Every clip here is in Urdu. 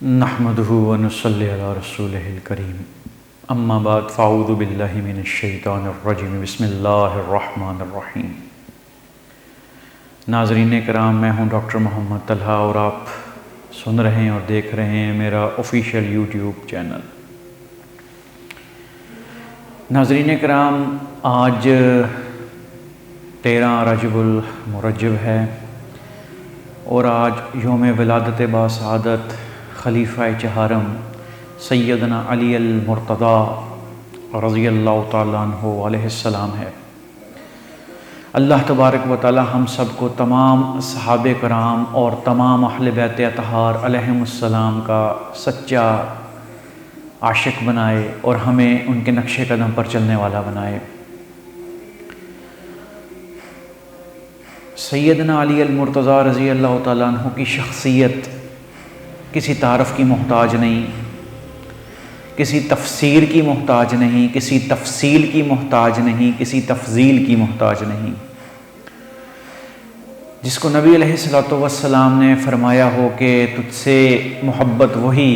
نحمدہ ونصلی علی رسولہ الکریم اما بعد فاعوذ باللہ من الشیطان الرجیم بسم اللہ الرحمن الرحیم۔ ناظرین کرام، میں ہوں ڈاکٹر محمد طلحہ اور آپ سن رہے ہیں اور دیکھ رہے ہیں میرا آفیشیل یوٹیوب چینل۔ ناظرین کرام، آج 13 رجب المرجب ہے اور آج یوم ولادت باسعادت خلیفہ چہارم سیدنا علی المرتضیٰ رضی اللہ تعالیٰ عنہ علیہ السلام ہے۔ اللہ تبارک و تعالی ہم سب کو تمام صحابہ کرام اور تمام اہل بیت اطہار علیہم السلام کا سچا عاشق بنائے اور ہمیں ان کے نقش قدم پر چلنے والا بنائے۔ سیدنا علی المرتضیٰ رضی اللہ تعالیٰ عنہ کی شخصیت کسی تعارف کی محتاج نہیں، کسی تفسیر کی محتاج نہیں، کسی تفصیل کی محتاج نہیں، کسی تفضیل کی محتاج نہیں۔ جس کو نبی علیہ الصلوۃ والسلام نے فرمایا ہو کہ تجھ سے محبت وہی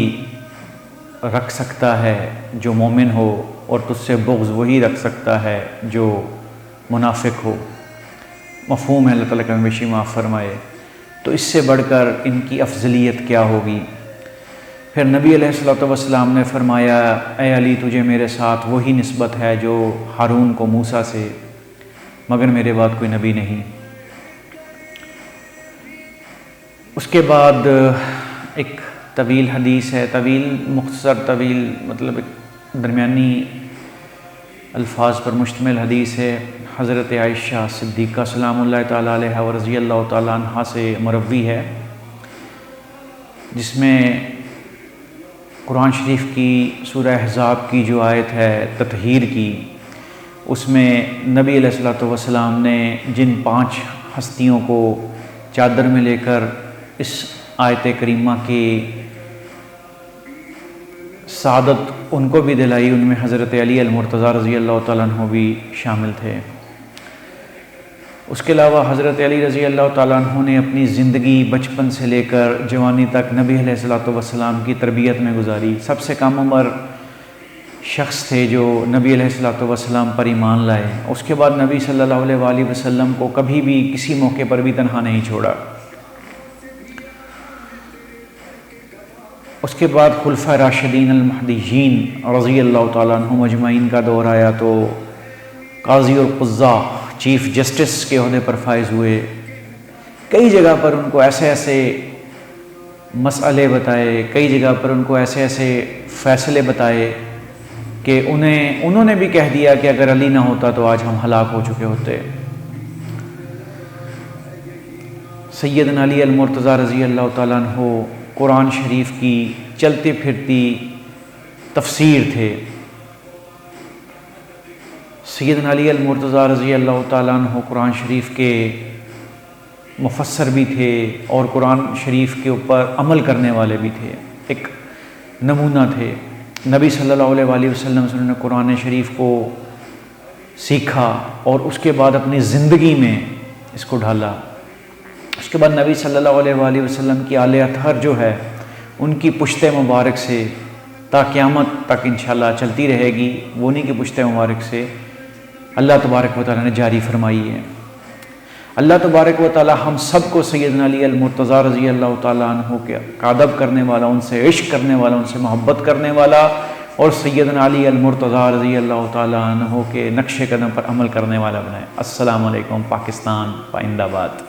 رکھ سکتا ہے جو مومن ہو اور تجھ سے بغض وہی رکھ سکتا ہے جو منافق ہو، مفہوم ہے، اللہ تعالیٰ کا ہمیشہ معاف فرمائے، تو اس سے بڑھ کر ان کی افضلیت کیا ہوگی۔ پھر نبی علیہ الصلوۃ والسلام نے فرمایا، اے علی تجھے میرے ساتھ وہی نسبت ہے جو ہارون کو موسیٰ سے، مگر میرے بعد کوئی نبی نہیں۔ اس کے بعد ایک طویل حدیث ہے، طویل مطلب ایک درمیانی الفاظ پر مشتمل حدیث ہے، حضرت عائشہ صدیقہ سلام اللہ تعالیٰ علیہ و رضی اللہ تعالیٰ عنہ سے مروی ہے، جس میں قرآن شریف کی سورہ احزاب کی جو آیت ہے تطہیر کی، اس میں نبی علیہ الصلوۃ والسلام نے جن 5 ہستیوں کو چادر میں لے کر اس آیت کریمہ کی سعادت ان کو بھی دلائی، ان میں حضرت علی المرتضیٰ رضی اللہ تعالیٰ عنہ بھی شامل تھے۔ اس کے علاوہ حضرت علی رضی اللہ تعالیٰ عنہ نے اپنی زندگی بچپن سے لے کر جوانی تک نبی علیہ الصلوۃ والسلام کی تربیت میں گزاری۔ سب سے کم عمر شخص تھے جو نبی علیہ الصلوۃ والسلام پر ایمان لائے۔ اس کے بعد نبی صلی اللہ علیہ وآلہ وسلم کو کبھی بھی کسی موقع پر بھی تنہا نہیں چھوڑا۔ اس کے بعد خلفۂ راشدین المہدیین رضی اللہ تعالیٰ عنہ مجمعین کا دور آیا تو قاضی اور قضاء، چیف جسٹس کے عہدے پر فائز ہوئے۔ کئی جگہ پر ان کو ایسے مسئلے بتائے، کئی جگہ پر ان کو ایسے فیصلے بتائے کہ انہوں نے بھی کہہ دیا کہ اگر علی نہ ہوتا تو آج ہم ہلاک ہو چکے ہوتے۔ سیدنا علی المرتضیٰ رضی اللہ تعالیٰ عنہ قرآن شریف کی چلتی پھرتی تفسیر تھے۔ سیدنا علی المرتضیٰ رضی اللہ تعالیٰ عنہ قرآن شریف کے مفسر بھی تھے اور قرآن شریف کے اوپر عمل کرنے والے بھی تھے، ایک نمونہ تھے۔ نبی صلی اللہ علیہ وآلہ وسلم سے انہوں نے قرآن شریف کو سیکھا اور اس کے بعد اپنی زندگی میں اس کو ڈھالا۔ اس کے بعد نبی صلی اللہ علیہ وآلہ وسلم کی آل اطہر جو ہے، ان کی پشت مبارک سے تا قیامت تک انشاءاللہ چلتی رہے گی، وہ انہی کی پشت مبارک سے اللہ تبارک و تعالیٰ نے جاری فرمائی ہے۔ اللہ تبارک و تعالیٰ ہم سب کو سیدنا علی المرتضیٰ رضی اللہ تعالیٰ عنہ کے ادب کرنے والا، ان سے عشق کرنے والا، ان سے محبت کرنے والا اور سیدنا علی المرتضیٰ رضی اللہ تعالیٰ عنہ کے نقش قدم پر عمل کرنے والا بنائے۔ السلام علیکم پاکستان، پائندہ باد۔